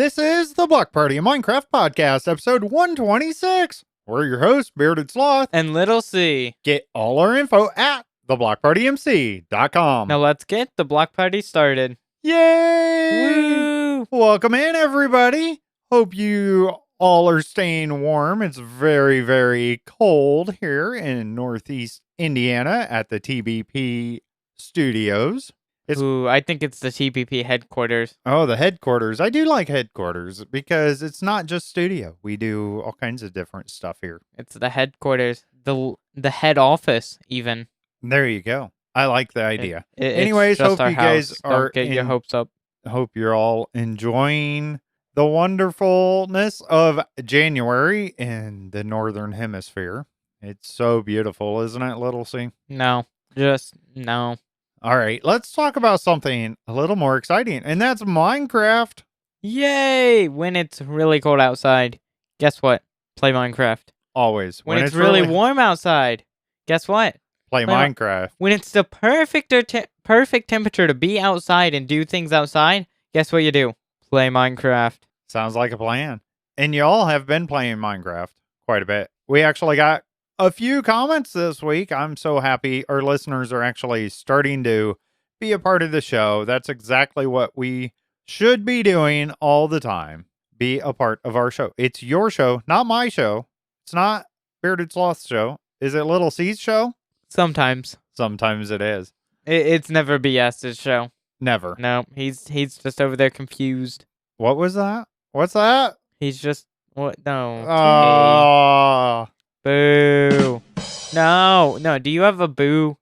This is the Block Party, a Minecraft podcast, episode 126. We're your hosts, Bearded Sloth. And Little C. Get all our info at theblockpartymc.com. Now let's get the block party started. Yay! Woo! Welcome in, everybody. Hope you all are staying warm. It's very, very cold here in Northeast Indiana at the TBP studios. Ooh, I think it's the TPP headquarters. Oh, the headquarters. I do like headquarters because it's not just studio. We do all kinds of different stuff here. It's the headquarters, the head office, even. There you go. I like the idea. Anyways, hope you guys are Don't get your hopes up. Hope you're all enjoying the wonderfulness of January in the Northern Hemisphere. It's so beautiful, isn't it, Little C? No, just no. All right, let's talk about something a little more exciting, and that's Minecraft. Yay! When it's really cold outside, guess what? Play Minecraft. Always. When it's really warm outside, guess what? Play Minecraft. When it's the perfect temperature to be outside and do things outside, guess what you do? Play Minecraft. Sounds like a plan. And y'all have been playing Minecraft quite a bit. We actually got a few comments this week. I'm so happy our listeners are actually starting to be a part of the show. That's exactly what we should be doing all the time. Be a part of our show. It's your show, not my show. It's not Bearded Sloth's show. Is it Little C's show? Sometimes. Sometimes it is. It's never BS's show. Never. No, he's just over there confused. What was that? What's that? He's just what? No. Oh. Boo. No. Do you have a boo?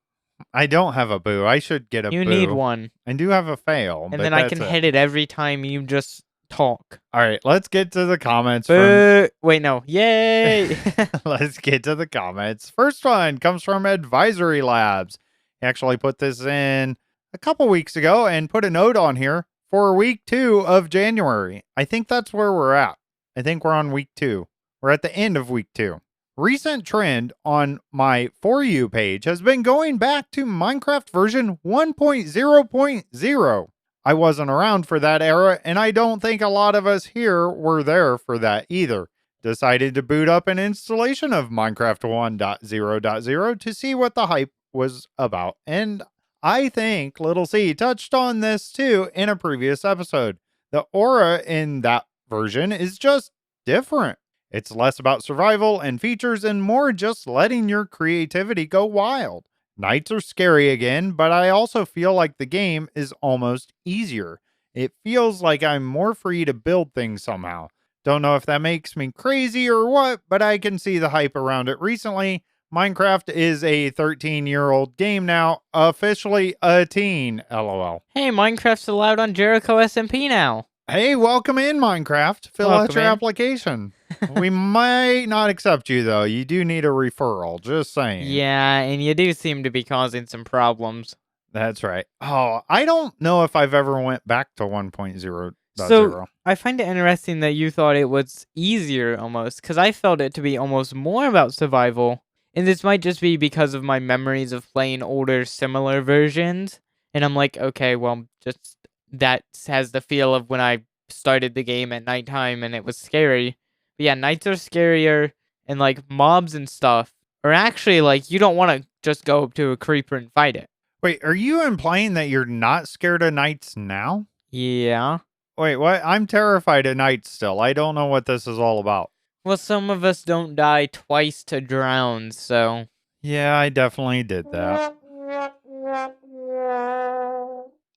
I don't have a boo. I should get a boo. You need one. I do have a fail. And then I can hit it every time you just talk. All right, let's get to the comments. Wait, no. Yay. Let's get to the comments. First one comes from Advisory Labs. He actually put this in a couple weeks ago and put a note on here for week 2 of January. I think that's where we're at. I think we're on week 2. We're at the end of week 2. Recent trend on my For You page has been going back to Minecraft version 1.0.0. I wasn't around for that era, and I don't think a lot of us here were there for that either. Decided to boot up an installation of Minecraft 1.0.0 to see what the hype was about, and I think Little C touched on this too in a previous episode. The aura in that version is just different. It's less about survival and features and more just letting your creativity go wild. Nights are scary again, but I also feel like the game is almost easier. It feels like I'm more free to build things somehow. Don't know if that makes me crazy or what, but I can see the hype around it recently. Minecraft is a 13-year-old game now, officially a teen, LOL. Hey, Minecraft's allowed on Jericho SMP now. Hey, welcome in, Minecraft. Fill out your application. We might not accept you, though. You do need a referral, just saying. Yeah, and you do seem to be causing some problems. That's right. Oh, I don't know if I've ever went back to 1.0.0. So, I find it interesting that you thought it was easier almost, because I felt it to be almost more about survival. And this might just be because of my memories of playing older, similar versions. And I'm like, okay, well, just that has the feel of when I started the game at nighttime and it was scary. But yeah, nights are scarier, and like mobs and stuff are actually like, you don't want to just go up to a creeper and fight it. Wait, are you implying that you're not scared of nights now? Yeah. Wait, what? I'm terrified of nights still. I don't know what this is all about. Well, some of us don't die twice to drown, so. Yeah, I definitely did that.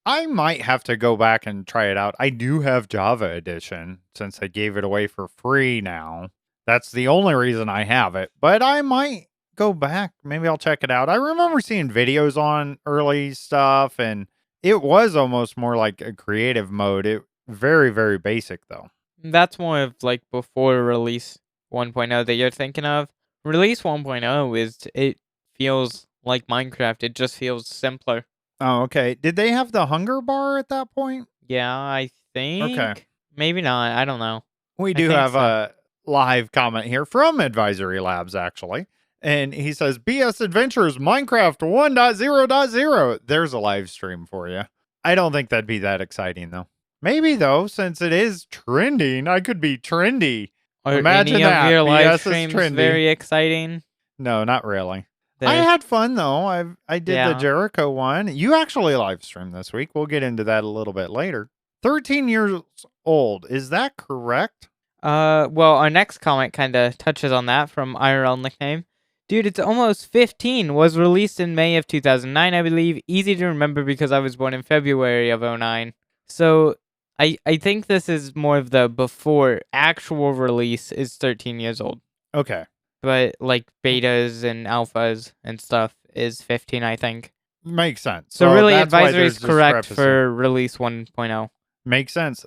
I might have to go back and try it out. I do have Java Edition since I gave it away for free now. That's the only reason I have it, but I might go back. Maybe I'll check it out. I remember seeing videos on early stuff, and it was almost more like a creative mode. It very, very basic though. That's more of like before release 1.0 that you're thinking of. Release 1.0 it feels like Minecraft. It just feels simpler. Oh, okay. Did they have the hunger bar at that point? Yeah, I think. Okay. Maybe not. I don't know. We do have a live comment here from Advisory Labs, actually. And he says, BS Adventures Minecraft 1.0.0. There's a live stream for you. I don't think that'd be that exciting, though. Maybe though, since it is trending, I could be trendy. Are Imagine any of that. your live BS is streams trendy. very exciting? No, not really. I There's had fun though. I did the yeah. Jericho one. You actually live streamed this week. We'll get into that a little bit later. 13 years old. Is that correct? Well, our next comment kind of touches on that from IRL nickname. Dude, it's almost 15. Was released in May of 2009, I believe. Easy to remember because I was born in February of 09. So I think this is more of the before actual release is 13 years old. Okay. But like betas and alphas and stuff is 15, I think. Makes sense. So really, that's why advisory is there's correct discrepancy. for release 1.0. Makes sense.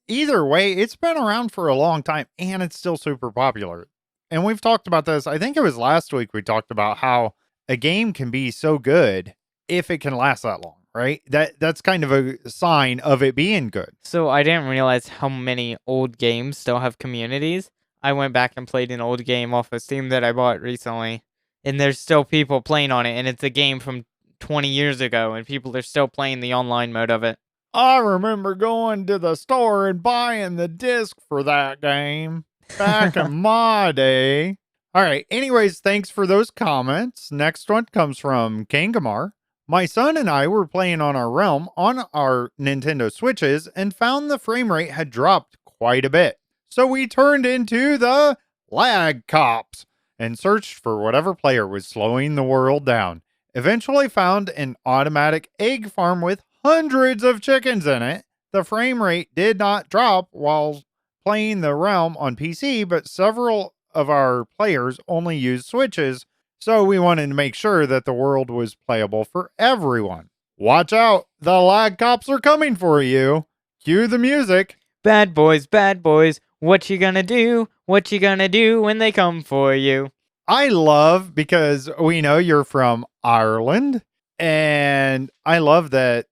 Either way, it's been around for a long time and it's still super popular. And we've talked about this. I think it was last week we talked about how a game can be so good if it can last that long, right? That's kind of a sign of it being good. So I didn't realize how many old games still have communities. I went back and played an old game off of Steam that I bought recently, and there's still people playing on it, and it's a game from 20 years ago, and people are still playing the online mode of it. I remember going to the store and buying the disc for that game back in my day. All right. Anyways, thanks for those comments. Next one comes from Kangamar. My son and I were playing on our Realm on our Nintendo Switches and found the frame rate had dropped quite a bit. So we turned into the lag cops and searched for whatever player was slowing the world down. Eventually found an automatic egg farm with hundreds of chickens in it. The frame rate did not drop while playing the Realm on PC, but several of our players only used Switches, so we wanted to make sure that the world was playable for everyone. Watch out, the lag cops are coming for you. Cue the music. Bad boys, what you gonna do? What you gonna do when they come for you? I love, because we know you're from Ireland, and I love that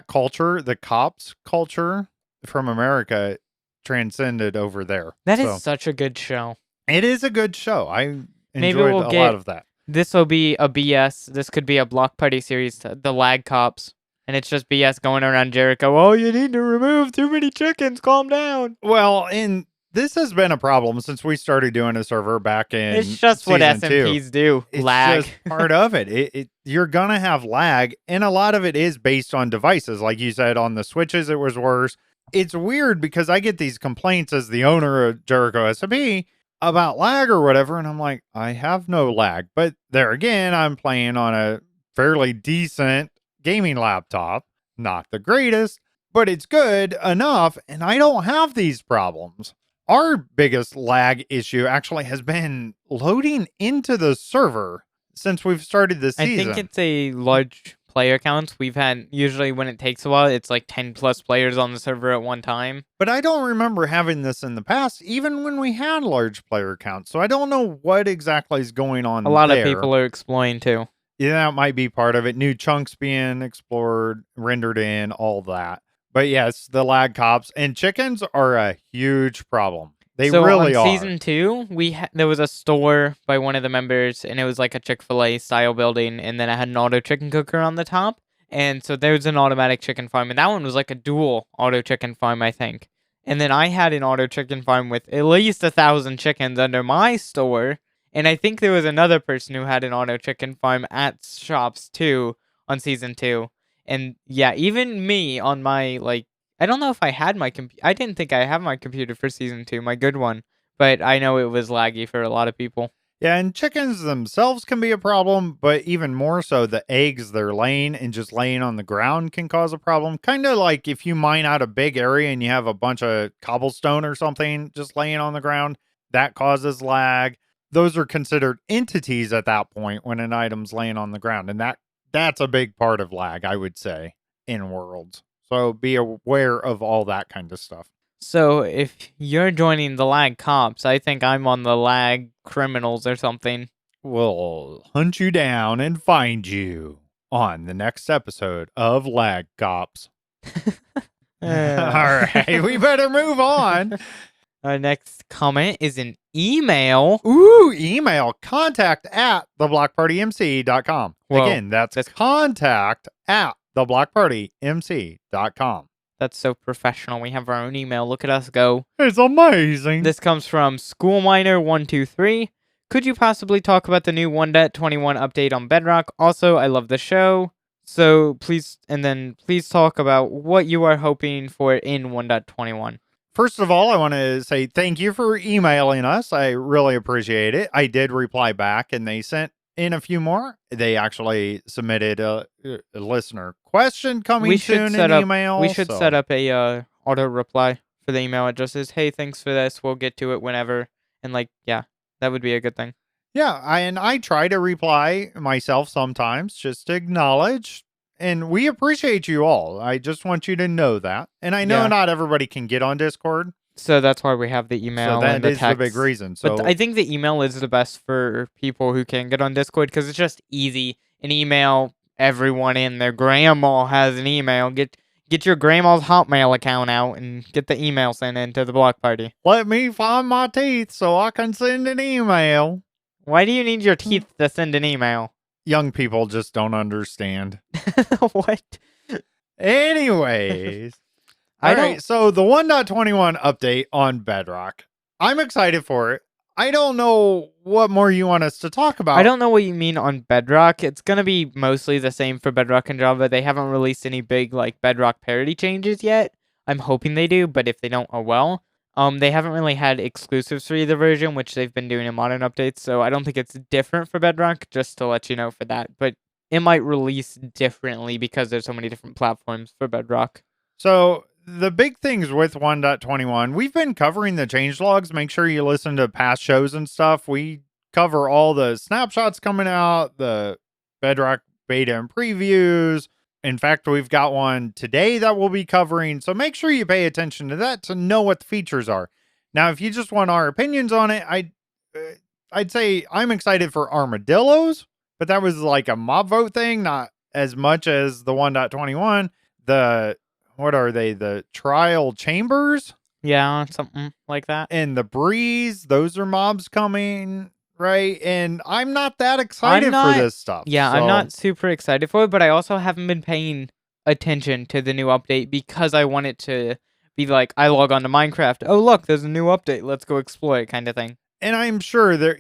culture, the cops culture from America, transcended over there. That is such a good show. It is a good show. I Maybe enjoyed we'll a get lot of that. This will be a BS. This could be a block party series, the lag cops. And it's just BS going around Jericho. Oh, you need to remove too many chickens. Calm down. Well, and this has been a problem since we started doing a server back in It's just what season 2. SMPs do. It's lag. just part of it. You're going to have lag, and a lot of it is based on devices. Like you said, on the Switches, it was worse. It's weird because I get these complaints as the owner of Jericho SMP about lag or whatever, and I'm like, I have no lag. But there again, I'm playing on a fairly decent gaming laptop. Not the greatest, but it's good enough, and I don't have these problems. Our biggest lag issue actually has been loading into the server since we've started this season. I think it's a large player count. We've had, usually when it takes a while, it's like 10 plus players on the server at one time. But I don't remember having this in the past, even when we had large player counts. So I don't know what exactly is going on A lot there. of people are exploring too. Yeah, that might be part of it. New chunks being explored, rendered in, all that. But yes, the lag cops and chickens are a huge problem. They really on are. Season 2, there was a store by one of the members, and it was like a Chick-fil-A style building, and then it had an auto chicken cooker on the top. And so there's an automatic chicken farm, and that one was like a dual auto chicken farm, I think. And then I had an auto chicken farm with at least 1,000 chickens under my store. And I think there was another person who had an auto chicken farm at shops too on Season 2. And yeah, even me on my, like, I don't know if I had my computer. I didn't think I had my computer for Season 2, my good one. But I know it was laggy for a lot of people. Yeah, and chickens themselves can be a problem, but even more so, the eggs they're laying and just laying on the ground can cause a problem. Kind of like if you mine out a big area and you have a bunch of cobblestone or something just laying on the ground, that causes lag. Those are considered entities at that point when an item's laying on the ground. And that's a big part of lag, I would say, in Worlds. So be aware of all that kind of stuff. So if you're joining the lag cops, I think I'm on the lag criminals or something. We'll hunt you down and find you on the next episode of Lag Cops. All right, we better move on. Our next comment is an email. Ooh, email contact@theblockpartymc.com. Whoa, Again, that's contact@theblockpartymc.com. That's so professional. We have our own email. Look at us go. It's amazing. This comes from Schoolminer123. Could you possibly talk about the new 1.21 update on Bedrock? Also, I love the show. So please talk about what you are hoping for in 1.21. First of all, I want to say thank you for emailing us. I really appreciate it. I did reply back, and they sent in a few more. They actually submitted a listener question coming soon in email. We should set up a auto reply for the email. It just says, "Hey, thanks for this. We'll get to it whenever." And yeah, that would be a good thing. Yeah, I try to reply myself sometimes just to acknowledge, and we appreciate you all. I just want you to know that. And I know not everybody can get on Discord. So that's why we have the email and the text. That is the big reason. So but I think the email is the best for people who can get on Discord because it's just easy. An email, everyone in their grandma has an email. Get your grandma's Hotmail account out and get the email sent into the block party. Let me find my teeth so I can send an email. Why do you need your teeth to send an email? Young people just don't understand. What? Anyways. All right, so the 1.21 update on Bedrock. I'm excited for it. I don't know what more you want us to talk about. I don't know what you mean on Bedrock. It's going to be mostly the same for Bedrock and Java. They haven't released any big Bedrock parity changes yet. I'm hoping they do, but if they don't, oh well. They haven't really had exclusives for either version, which they've been doing in modern updates, so I don't think it's different for Bedrock, just to let you know for that. But it might release differently because there's so many different platforms for Bedrock. So the big things with 1.21, we've been covering the changelogs. Make sure you listen to past shows and stuff. We cover all the snapshots coming out, the Bedrock beta and previews. In fact, we've got one today that we'll be covering. So make sure you pay attention to that to know what the features are. Now, if you just want our opinions on it, I'd say I'm excited for armadillos, but that was like a mob vote thing, not as much as the 1.21. What are they? The trial chambers? Yeah, something like that. And the breeze, those are mobs coming, right? And I'm not that excited for this stuff. Yeah, I'm not super excited for it, but I also haven't been paying attention to the new update because I want it to be like, I log on to Minecraft. Oh, look, there's a new update. Let's go explore it kind of thing. And I'm sure there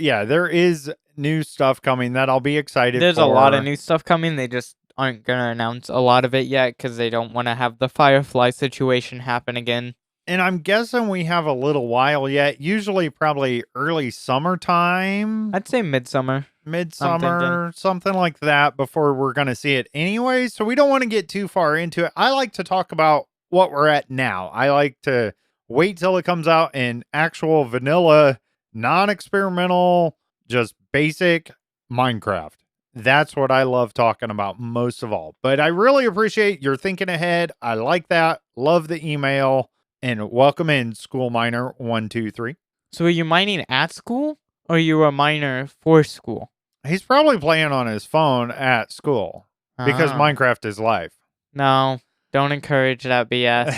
is new stuff coming that I'll be excited for. There's a lot of new stuff coming. They just aren't going to announce a lot of it yet because they don't want to have the Firefly situation happen again. And I'm guessing we have a little while yet. Usually probably early summertime. I'd say midsummer. Midsummer, something like that before we're going to see it anyway. So we don't want to get too far into it. I like to talk about what we're at now. I like to wait till it comes out in actual vanilla, non-experimental, just basic Minecraft. That's what I love talking about most of all. But I really appreciate your thinking ahead. I like that. Love the email. And welcome in, School Miner 123. So are you mining at school or are you a miner for school? He's probably playing on his phone at school because Minecraft is life. No, don't encourage that BS.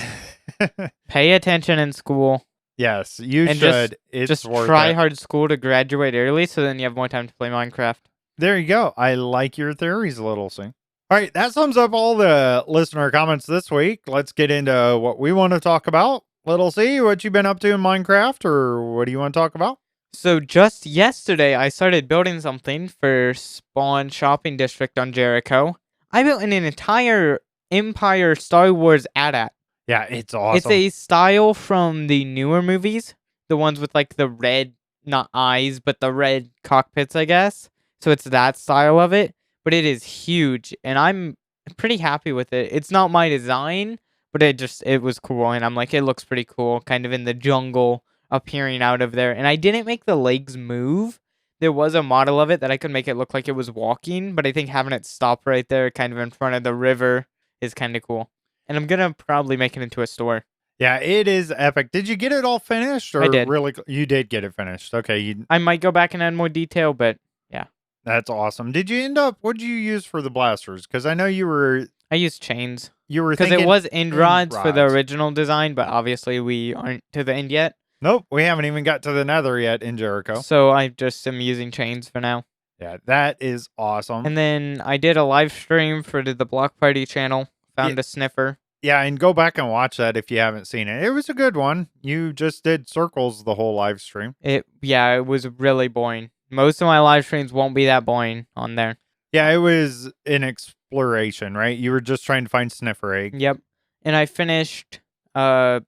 Pay attention in school. Yes, you should. Just try hard school to graduate early so then you have more time to play Minecraft. There you go. I like your theories, Little C. All right, that sums up all the listener comments this week. Let's get into what we want to talk about. Little C, what you been up to in Minecraft, or what do you want to talk about? So just yesterday, I started building something for Spawn Shopping District on Jericho. I built an entire Empire Star Wars AT-AT. Yeah, it's awesome. It's a style from the newer movies, the ones with like the red, not eyes, but the red cockpits, I guess. So it's that style of it, but it is huge, and I'm pretty happy with it. It's not my design, but it was cool, and I'm like, it looks pretty cool, kind of in the jungle, appearing out of there. And I didn't make the legs move. There was a model of it that I could make it look like it was walking, but I think having it stop right there, kind of in front of the river, is kind of cool. And I'm gonna probably make it into a store. Yeah, it is epic. Did you get it all finished? Or I did. Really, you did get it finished. Okay. I might go back and add more detail, but yeah. That's awesome. Did you end up, what did you use for the blasters? Because I know I used chains. You were because it was end rods for the original design, but obviously we aren't to the end yet. Nope, we haven't even got to the nether yet in Jericho. So I just am using chains for now. Yeah, that is awesome. And then I did a live stream for the Block Party channel. Found a sniffer. Yeah, and go back and watch that if you haven't seen it. It was a good one. You just did circles the whole live stream. Yeah, it was really boring. Most of my live streams won't be that boring on there. Yeah, it was an exploration, right? You were just trying to find sniffer egg. Yep. And I finished the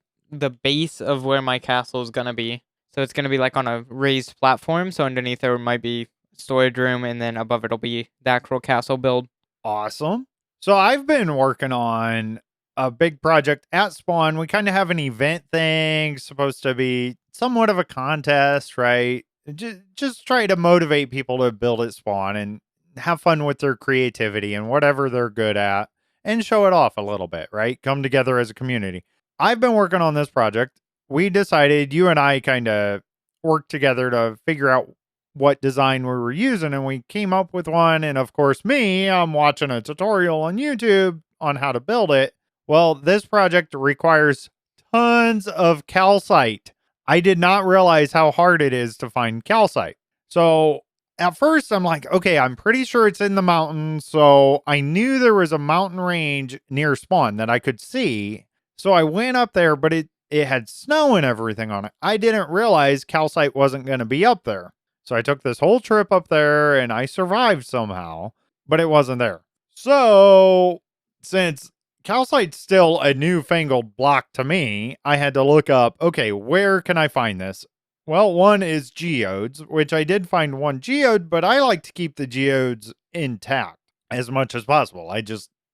base of where my castle is gonna be. So it's gonna be like on a raised platform. So underneath there might be storage room, and then above it'll be the actual castle build. Awesome. So I've been working on a big project at Spawn. We kind of have an event thing, supposed to be somewhat of a contest, right? Just try to motivate people to build at Spawn and have fun with their creativity and whatever they're good at and show it off a little bit, right? Come together as a community. I've been working on this project. We decided, you and I kind of worked together to figure out what design we were using, and we came up with one. And of course, I'm watching a tutorial on YouTube on how to build it. Well, this project requires tons of calcite. I did not realize how hard it is to find calcite. So at first I'm like, okay, I'm pretty sure it's in the mountains. So I knew there was a mountain range near Spawn that I could see. So I went up there, but it had snow and everything on it. I didn't realize calcite wasn't going to be up there. So I took this whole trip up there and I survived somehow, but it wasn't there. So since calcite's still a newfangled block to me, I had to look up, okay, where can I find this? Well, one is geodes, which I did find one geode, but I like to keep the geodes intact as much as possible.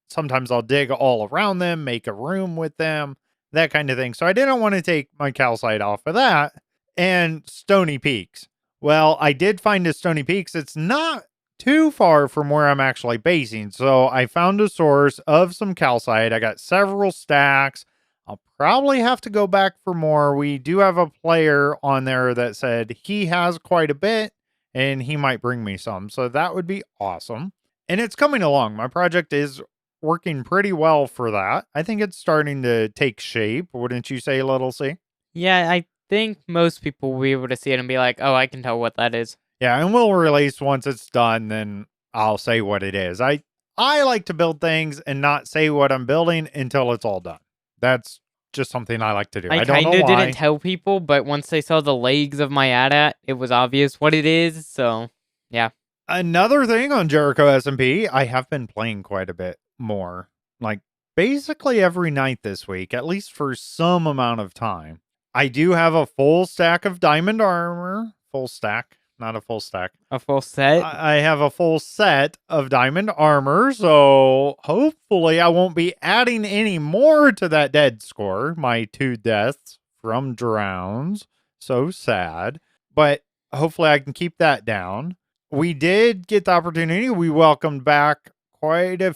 Sometimes I'll dig all around them, make a room with them, that kind of thing. So I didn't want to take my calcite off of that. And Stony Peaks. Well, I did find a Stony Peaks. It's not too far from where I'm actually basing. So I found a source of some calcite. I got several stacks. I'll probably have to go back for more. We do have a player on there that said he has quite a bit and he might bring me some. So that would be awesome. And it's coming along. My project is working pretty well for that. I think it's starting to take shape. Wouldn't you say, Little C? Yeah, I think most people will be able to see it and be like, oh, I can tell what that is. Yeah, and we'll release once it's done, then I'll say what it is. I like to build things and not say what I'm building until it's all done. That's just something I like to do. I don't know kind of why. didn't tell people, but once they saw the legs of my AT-AT, it was obvious what it is. So, yeah. Another thing on Jericho SMP, I have been playing quite a bit more. Like basically every night this week, at least for some amount of time. I do have a full stack of diamond armor. Full stack, not a full stack. A full set? I have a full set of diamond armor, so hopefully I won't be adding any more to that dead score. My 2 deaths from drowns. So sad. But hopefully I can keep that down. We did get the opportunity. We welcomed back quite a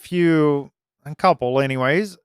couple anyways,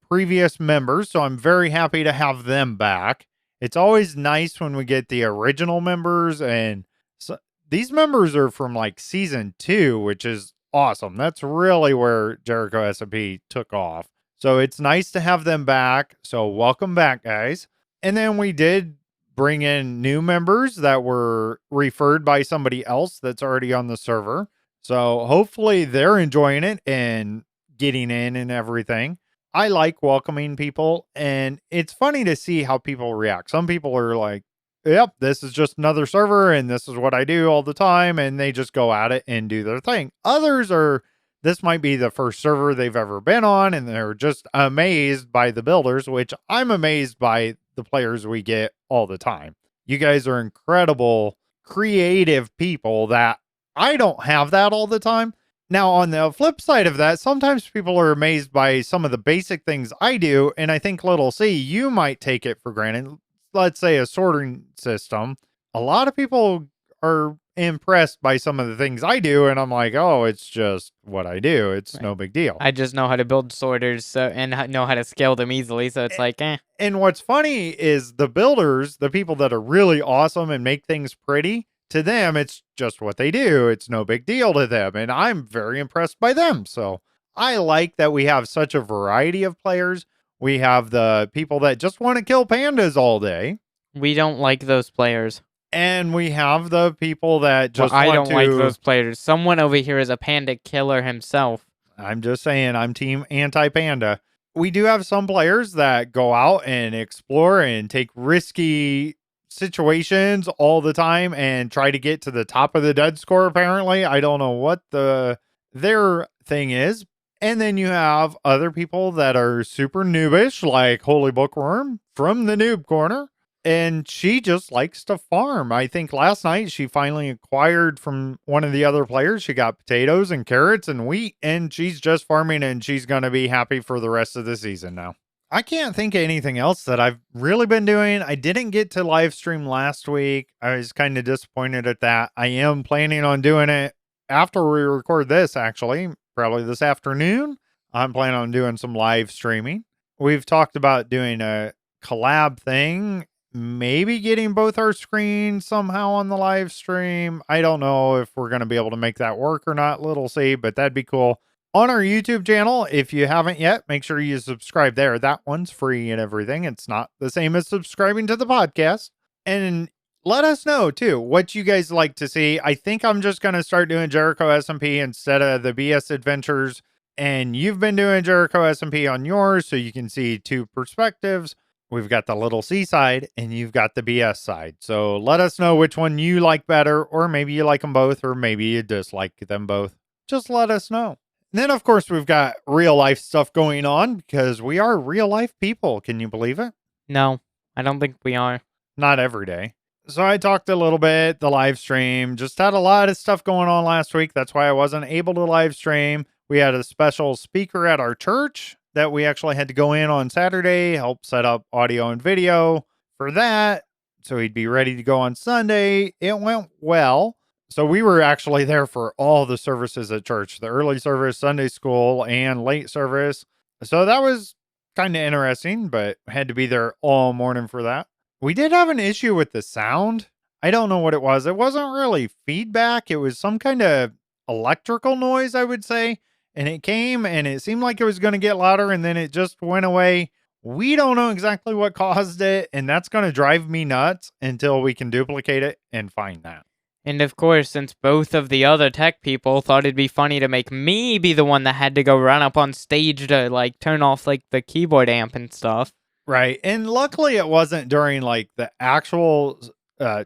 previous members. So I'm very happy to have them back. It's always nice when we get the original members, and so these members are from like season 2, which is awesome. That's really where Jericho SMP took off. So it's nice to have them back. So welcome back, guys. And then we did bring in new members that were referred by somebody else that's already on the server. So hopefully they're enjoying it and getting in and everything. I like welcoming people, and it's funny to see how people react. Some people are like, yep, this is just another server and this is what I do all the time, and they just go at it and do their thing. Others are, this might be the first server they've ever been on, and they're just amazed by the builders, which I'm amazed by the players we get all the time. You guys are incredible, creative people that I don't have that all the time. Now, on the flip side of that, sometimes people are amazed by some of the basic things I do, and I think, Little C, you might take it for granted. Let's say a sorting system. A lot of people are impressed by some of the things I do, and I'm like, oh, it's just what I do. It's no big deal. I just know how to build sorters and know how to scale them easily, so it's like, eh. And what's funny is the builders, the people that are really awesome and make things pretty, to them, it's just what they do. It's no big deal to them. And I'm very impressed by them. So I like that we have such a variety of players. We have the people that just want to kill pandas all day. We don't like those players. And we have the people that just want to... I don't like those players. Someone over here is a panda killer himself. I'm just saying, I'm team anti-panda. we do have some players that go out and explore and take risky situations all the time and try to get to the top of the dead score. Apparently, I don't know what their thing is. And then you have other people that are super noobish, like HolyBookworm from the Noob Corner, and she just likes to farm. I think last night she finally acquired from one of the other players. She got potatoes and carrots and wheat, and she's just farming, and she's going to be happy for the rest of the season now. I can't think of anything else that I've really been doing. I didn't get to live stream last week. I was kind of disappointed at that. I am planning on doing it after we record this, actually, probably this afternoon. I'm planning on doing some live streaming. We've talked about doing a collab thing, maybe getting both our screens somehow on the live stream. I don't know if we're going to be able to make that work or not. Little see, but that'd be cool. On our YouTube channel, if you haven't yet, make sure you subscribe there. That one's free and everything. It's not the same as subscribing to the podcast. And let us know too what you guys like to see. I think I'm just going to start doing Jericho SMP instead of the BS adventures. And you've been doing Jericho SMP on yours, so you can see two perspectives. We've got the little C side and you've got the BS side. So let us know which one you like better, or maybe you like them both, or maybe you dislike them both. Just let us know. And then, of course, we've got real life stuff going on because we are real life people. Can you believe it? No, I don't think we are. Not every day. So I talked a little bit, the live stream, just had a lot of stuff going on last week. That's why I wasn't able to live stream. We had a special speaker at our church that we actually had to go in on Saturday, help set up audio and video for that. So he'd be ready to go on Sunday. It went well. So we were actually there for all the services at church, the early service, Sunday school, and late service. So that was kind of interesting, but had to be there all morning for that. We did have an issue with the sound. I don't know what it was. It wasn't really feedback. It was some kind of electrical noise, I would say. And it came and it seemed like it was going to get louder and then it just went away. We don't know exactly what caused it. And that's going to drive me nuts until we can duplicate it and find that. And of course, since both of the other tech people thought it'd be funny to make me be the one that had to go run up on stage to like turn off like the keyboard amp and stuff. Right. And luckily it wasn't during like the actual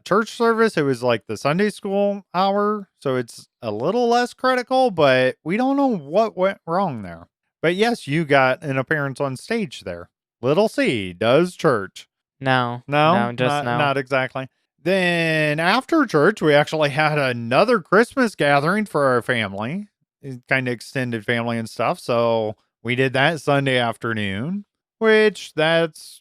church service. It was like the Sunday school hour. So it's a little less critical, but we don't know what went wrong there. But yes, you got an appearance on stage there. Little C does church. No, just not exactly. Then after church, we actually had another Christmas gathering for our family, kind of extended family and stuff. So we did that Sunday afternoon, which that's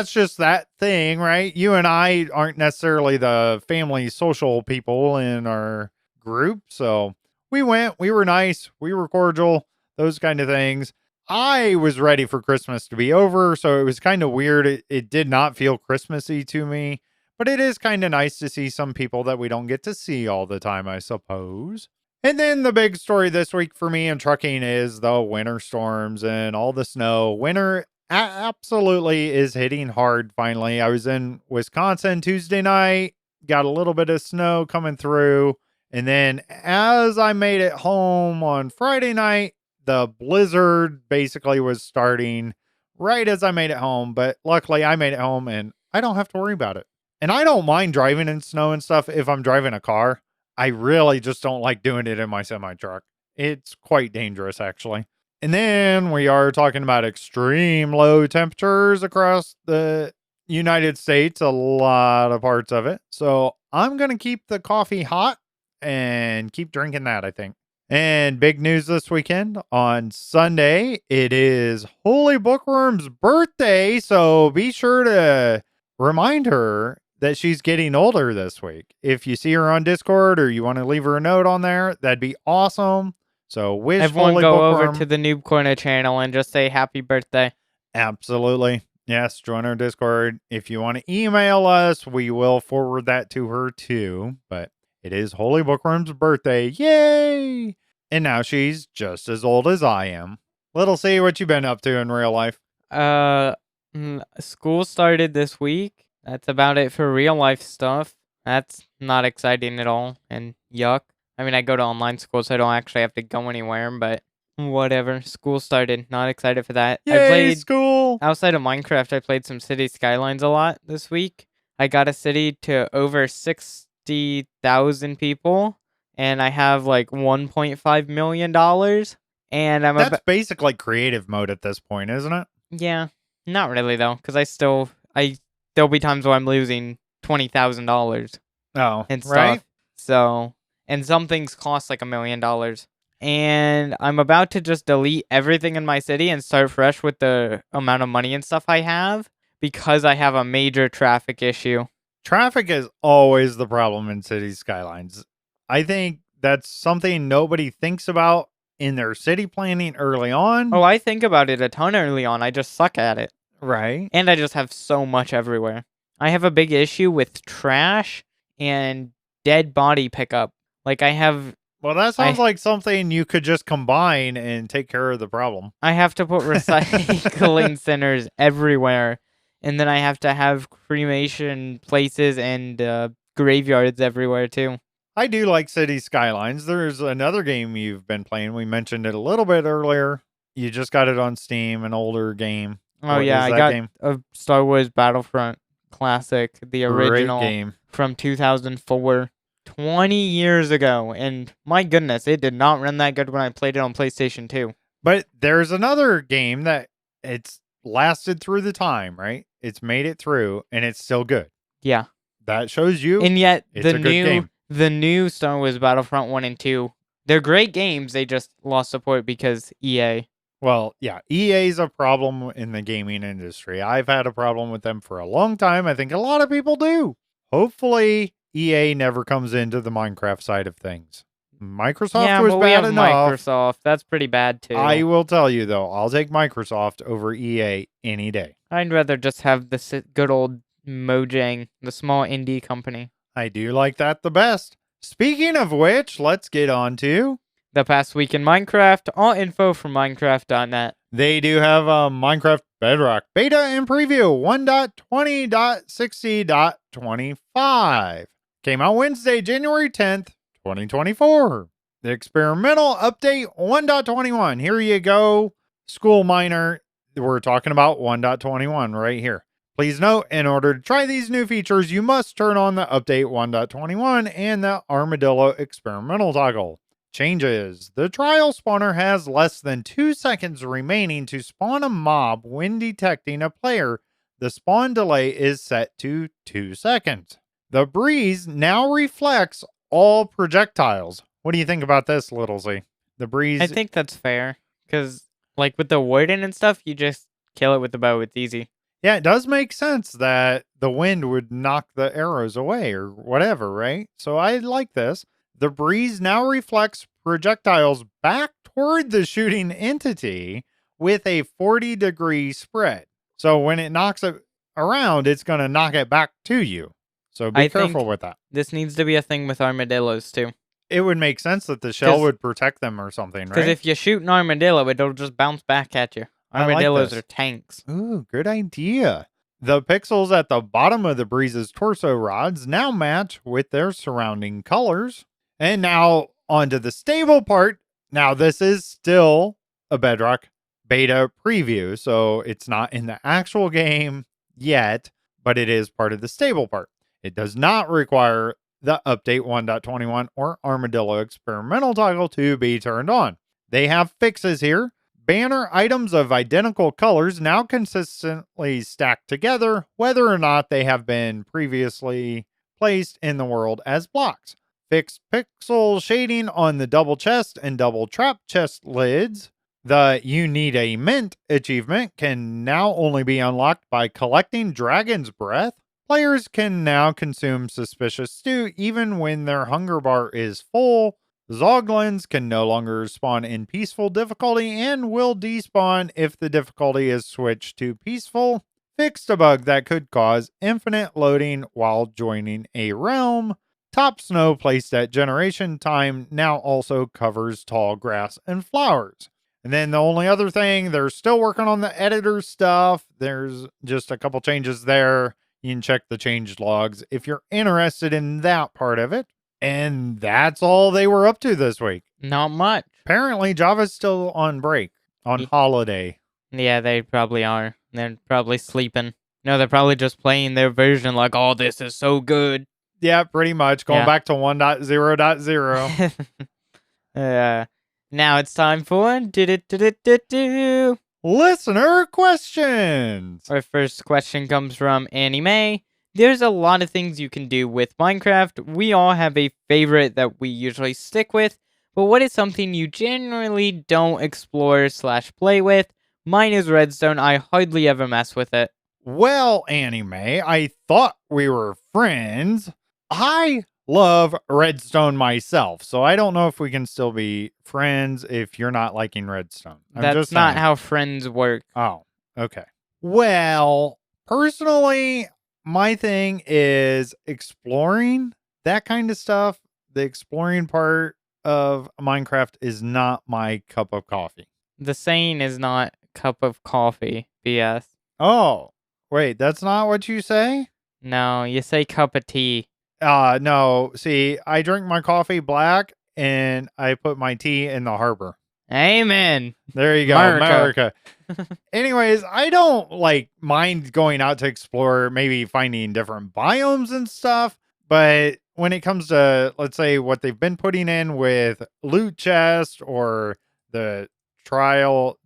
just that thing, right? You and I aren't necessarily the family social people in our group. So we went, we were nice, we were cordial, those kind of things. I was ready for Christmas to be over. So it was kind of weird. It did not feel Christmassy to me. But it is kind of nice to see some people that we don't get to see all the time, I suppose. And then the big story this week for me in trucking is the winter storms and all the snow. Winter absolutely is hitting hard finally. I was in Wisconsin Tuesday night, got a little bit of snow coming through. And then as I made it home on Friday night, the blizzard basically was starting right as I made it home. But luckily I made it home and I don't have to worry about it. And I don't mind driving in snow and stuff if I'm driving a car. I really just don't like doing it in my semi truck. It's quite dangerous, actually. And then we are talking about extreme low temperatures across the United States, a lot of parts of it. So I'm going to keep the coffee hot and keep drinking that, I think. And big news this weekend on Sunday, it is HolyBookworm's birthday. So be sure to remind her that she's getting older this week. If you see her on Discord or you want to leave her a note on there, that'd be awesome. So wish everyone Holy go Bookworm over to the Noob Corner channel and just say happy birthday. Absolutely. Yes, join our Discord. If you want to email us, we will forward that to her too. But it is HolyBookworm's birthday. Yay! And now she's just as old as I am. Little C, what you been up to in real life? School started this week. That's about it for real life stuff. That's not exciting at all, and yuck. I mean, I go to online school, so I don't actually have to go anywhere, but Whatever. School started. Not excited for that. I Yay, played school! outside of Minecraft. I played some City Skylines a lot this week. I got a city to over 60,000 people, and I have like $1.5 million. And I'm That's about basically creative mode at this point, isn't it? yeah, not really though, because I there'll be times where I'm losing $20,000 Oh, and right? stuff. So, and some things cost like $1 million. And I'm about to just delete everything in my city and start fresh with the amount of money and stuff I have because I have a major traffic issue. Traffic is always the problem in city skylines. I think that's something nobody thinks about in their city planning early on. Oh, I think about it a ton early on. I just suck at it. Right. And I just have so much everywhere. I have a big issue with trash and dead body pickup. Like Well, that sounds like something you could just combine and take care of the problem. I have to put recycling centers everywhere. And then I have to have cremation places and graveyards everywhere too. I do like City Skylines. There's another game you've been playing. We mentioned it a little bit earlier. You just got it on Steam, an older game. Oh What yeah, is I that got game? a Star Wars Battlefront classic, the Great original game. from 2004, 20 years ago. And my goodness, it did not run that good when I played it on PlayStation 2. But there's another game that it's lasted through the time, right? It's made it through and it's still good. Yeah. That shows you And yet it's a good game. the new Star Wars Battlefront 1 and 2, they're great games. They just lost support because EA. Well, yeah, EA's a problem in the gaming industry. I've had a problem with them for a long time. I think a lot of people do. Hopefully, EA never comes into the Minecraft side of things. Microsoft Yeah, was but we bad have enough. Microsoft. That's pretty bad too. I will tell you though, I'll take Microsoft over EA any day. I'd rather just have the good old Mojang, the small indie company. I do like that the best. Speaking of which, let's get on to The past week in Minecraft, all info from Minecraft.net. they do have a Minecraft Bedrock Beta and preview 1.20.60.25. Came out Wednesday, January 10th, 2024. The experimental update 1.21. Here you go, School Miner. We're talking about 1.21 right here. Please note, in order to try these new features, you must turn on the update 1.21 and the armadillo experimental toggle. Changes. The trial spawner has less than 2 seconds remaining to spawn a mob when detecting a player. The spawn delay is set to 2 seconds. The breeze now reflects all projectiles. What do you think about this, Little Z? The breeze. I think that's fair, because like with the warden and stuff, you just kill it with the bow. It's easy. Yeah, it does make sense that the wind would knock the arrows away or whatever, right? So I like this. The breeze now reflects projectiles back toward the shooting entity with a 40-degree spread. So when it knocks it around, it's going to knock it back to you. So be careful with that. This needs to be a thing with armadillos too. It would make sense that the shell would protect them or something, right? Because if you shoot an armadillo, it'll just bounce back at you. Armadillos are tanks. Ooh, good idea. The pixels at the bottom of the breeze's torso rods now match with their surrounding colors. And now onto the stable part. Now this is still a Bedrock Beta preview, so it's not in the actual game yet, but it is part of the stable part. It does not require the update 1.21 or armadillo experimental toggle to be turned on. They have fixes here. Banner items of identical colors now consistently stacked together, whether or not they have been previously placed in the world as blocks. Fixed pixel shading on the double chest and double trap chest lids. The You Need a Mint achievement can now only be unlocked by collecting Dragon's Breath. Players can now consume suspicious stew even when their hunger bar is full. Zoglins can no longer spawn in peaceful difficulty and will despawn if the difficulty is switched to peaceful. Fixed a bug that could cause infinite loading while joining a realm. Top snow placed at generation time now also covers tall grass and flowers. And then the only other thing, they're still working on the editor stuff. There's just a couple changes there. You can check the change logs if you're interested in that part of it. And that's all they were up to this week. Not much. Apparently, Java's still on break, on Ye- holiday. Yeah, they probably are. They're probably sleeping. No, they're probably just playing their version like, oh, this is so good. Yeah, pretty much. Going Yeah. back to 1.0.0. Now it's time for do. Listener questions. Our first question comes from Anime. There's a lot of things you can do with Minecraft. We all have a favorite that we usually stick with, but what is something you generally don't explore/play with? Mine is redstone. I hardly ever mess with it. Well, Anime, I thought we were friends. I love redstone myself, so I don't know if we can still be friends if you're not liking redstone. I'm That's just not saying. how friends work. Oh, okay. Well, personally, my thing is exploring that kind of stuff. The exploring part of Minecraft is not my cup of coffee. The saying is not cup of coffee. BS. Oh, wait, that's not what you say? No, you say cup of tea. No. See, I drink my coffee black and I put my tea in the harbor. Amen. There you go, America. America. Anyways, I don't like mind going out to explore, maybe finding different biomes and stuff. But when it comes to, let's say, what they've been putting in with loot chest or the trail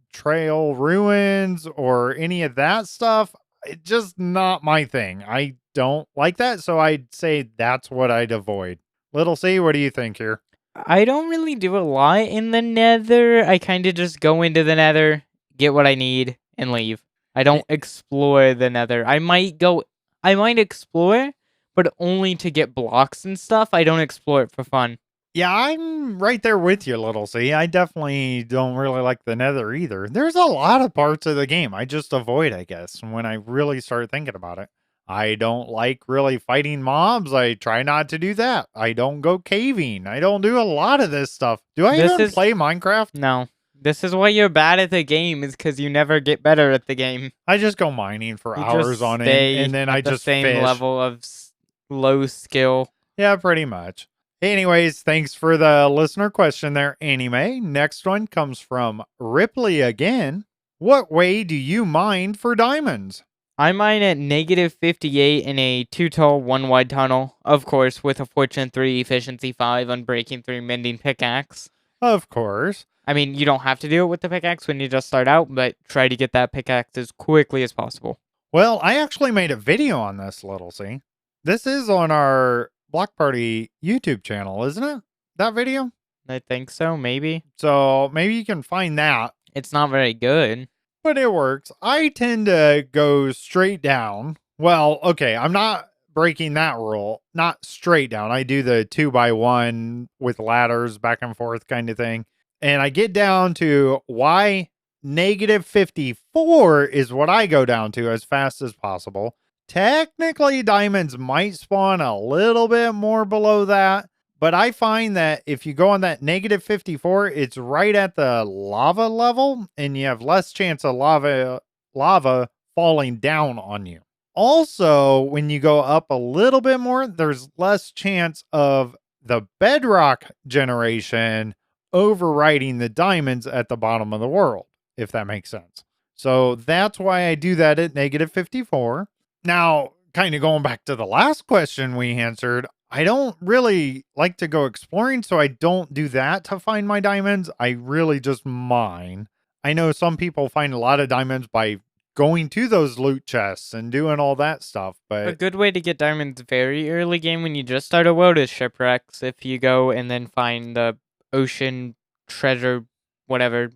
ruins or any of that stuff, it's just not my thing. I don't like that. So I'd say that's what I'd avoid. Little C, what do you think here? I don't really do a lot in the nether. I kind of just go into the nether, get what I need, and leave. I don't explore the nether. I might explore, but only to get blocks and stuff. I don't explore it for fun. Yeah, I'm right there with you, little C. I definitely don't really like the nether either. There's a lot of parts of the game I just avoid, I guess, when I really start thinking about it. I don't like really fighting mobs. I try not to do that. I don't go caving. I don't do a lot of this stuff. Do I even play Minecraft? No. This is why you're bad at the game, is because you never get better at the game. I just go mining for You hours just on it, stay and then at I the just same fish. level of low skill. Yeah, pretty much. Anyways, thanks for the listener question there, Anime. Next one comes from Ripley again. What way do you mine for diamonds? I mine at -58 in a 2 tall, 1 wide tunnel. Of course, with a Fortune 3, Efficiency 5, Unbreaking 3, Mending pickaxe. Of course. I mean, you don't have to do it with the pickaxe when you just start out, but try to get that pickaxe as quickly as possible. Well, I actually made a video on this, little C. This is on our Block Party YouTube channel, isn't it? That video? I think so, maybe. So maybe you can find that. It's not very good. But it works. I tend to go straight down. Well, okay, I'm not breaking that rule. Not straight down. I do the 2x1 with ladders back and forth kind of thing. And I get down to Y -54 is what I go down to as fast as possible. Technically, diamonds might spawn a little bit more below that. But I find that if you go on that -54, it's right at the lava level, and you have less chance of lava falling down on you. Also, when you go up a little bit more, there's less chance of the bedrock generation overriding the diamonds at the bottom of the world, if that makes sense. So that's why I do that at -54. Now, kind of going back to the last question we answered, I don't really like to go exploring, so I don't do that to find my diamonds. I really just mine. I know some people find a lot of diamonds by going to those loot chests and doing all that stuff, A but good way to get diamonds very early game when you just start a world is shipwrecks. If you go and then find the ocean treasure, whatever,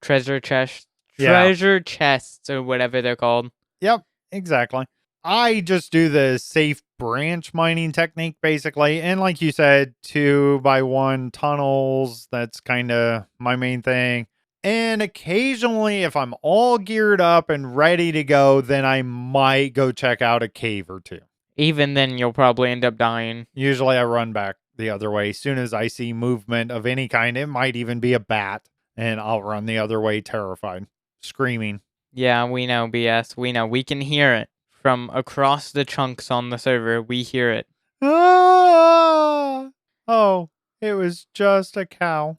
treasure chest, treasure chests or whatever they're called. Yep, exactly. I just do the safe branch mining technique basically. And like you said, 2x1 tunnels. That's kind of my main thing. And occasionally, if I'm all geared up and ready to go, then I might go check out a cave or two. Even then, you'll probably end up dying. Usually I run back the other way. As soon as I see movement of any kind, it might even be a bat, and I'll run the other way terrified, screaming. Yeah, we know, BS. We know. We can hear it. From across the chunks on the server, we hear it. Ah! Oh, it was just a cow.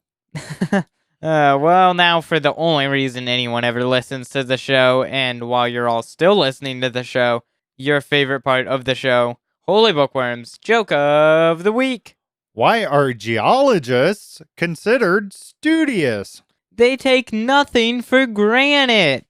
Well, now for the only reason anyone ever listens to the show, and while you're all still listening to the show, your favorite part of the show, Holy Bookworm's Joke of the Week. Why are geologists considered studious? They take nothing for granted.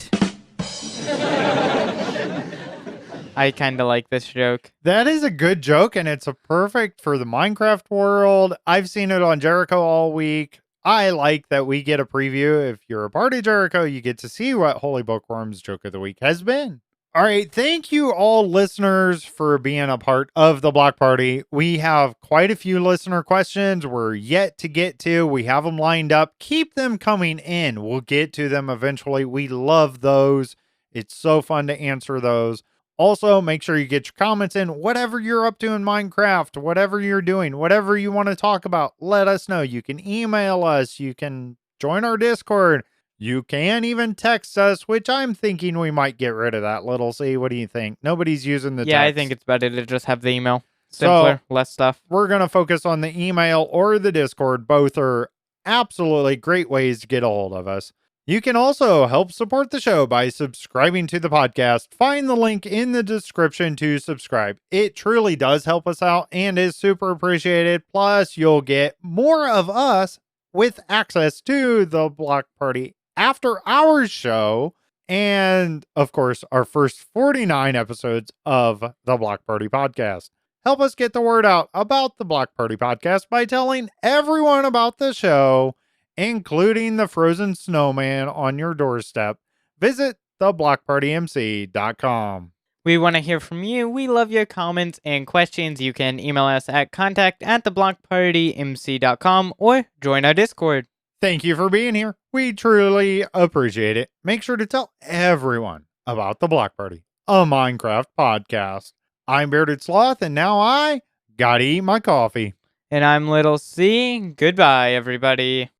I kind of like this joke. That is a good joke, and it's a perfect for the Minecraft world. I've seen it on Jericho all week. I like that we get a preview. If you're a part of Jericho, you get to see what Holy Bookworm's Joke of the Week has been. All right, thank you all listeners for being a part of the Block Party. We have quite a few listener questions we're yet to get to. We have them lined up. Keep them coming in. We'll get to them eventually. We love those. It's so fun to answer those. Also, make sure you get your comments in. Whatever you're up to in Minecraft, whatever you're doing, whatever you want to talk about, let us know. You can email us. You can join our Discord. You can even text us, which I'm thinking we might get rid of that little C. What do you think? Nobody's using the text. I think it's better to just have the email. Simpler, less stuff. We're going to focus on the email or the Discord. Both are absolutely great ways to get a hold of us. You can also help support the show by subscribing to the podcast. Find the link in the description to subscribe. It truly does help us out and is super appreciated. Plus, you'll get more of us with access to the Block Party after hours show. And, of course, our first 49 episodes of the Block Party podcast. Help us get the word out about the Block Party podcast by telling everyone about the show, including the frozen snowman on your doorstep. Visit theblockpartymc.com. We want to hear from you. We love your comments and questions. You can email us at contact@theblockpartymc.com or join our Discord. Thank you for being here. We truly appreciate it. Make sure to tell everyone about the Block Party, a Minecraft podcast. I'm Bearded Sloth, and now I gotta eat my coffee. And I'm Little C. Goodbye, everybody.